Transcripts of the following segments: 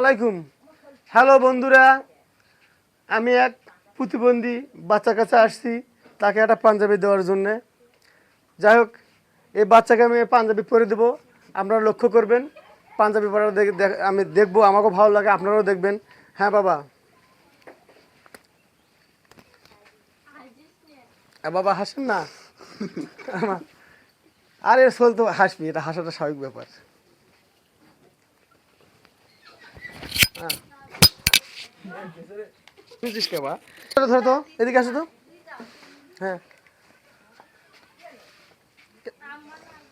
আলাইকুম। হ্যালো বন্ধুরা, আমি এক প্রতিবন্ধী বাচ্চার কাছে আসছি তাকে একটা পাঞ্জাবি দেওয়ার জন্যে। যাই হোক, এই বাচ্চাকে আমি পাঞ্জাবি পরে দেবো, আপনারা লক্ষ্য করবেন। পাঞ্জাবি পরা আমি দেখবো, আমাকেও ভালো লাগে, আপনারাও দেখবেন। হ্যাঁ বাবা, বাবা হাসেন না। আরে চল তো, হাসবি, এটা হাসাটা স্বাভাবিক ব্যাপার। হ্যাঁ বুঝছিস কে বা, ধরো তো, এদিকে আসো তো। হ্যাঁ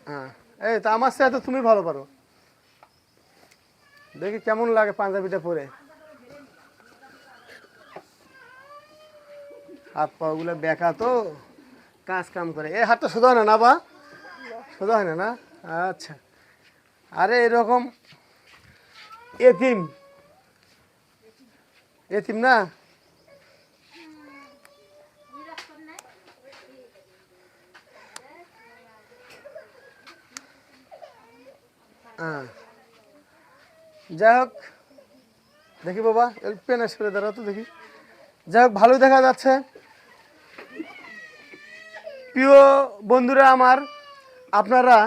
হ্যাঁ, এই তো আমার সাথে তো তুমি ভালো পারো। দেখি কেমন লাগে পাঞ্জাবিটা পরে। হাত পা গুলো বেঁকা তো, কাজ কাম করে। এই হাতটা সোজা হয় না, না বা? সোজা হয় না, না? আচ্ছা। আরে এরকম এতিম, এতিম না? হ্যাঁ, যাই হোক, দেখি বাবা পেন সরে দাঁড়া তো দেখি। যাই হোক, ভালোই দেখা যাচ্ছে। প্রিয় বন্ধুরা আমার, আপনারা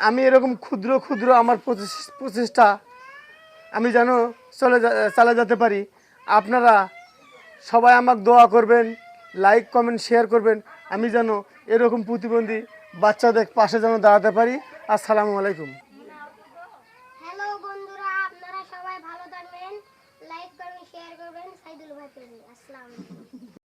আমি এরকম ক্ষুদ্র ক্ষুদ্র আমার প্রচেষ্টা আমি যেন চালা যেতে পারি। আপনারা সবাই আমাকে দোয়া করবেন, লাইক কমেন্ট শেয়ার করবেন, আমি যেন এরকম প্রতিবন্ধী বাচ্চাদের পাশে যেন দাঁড়াতে পারি। আসসালামু আলাইকুম।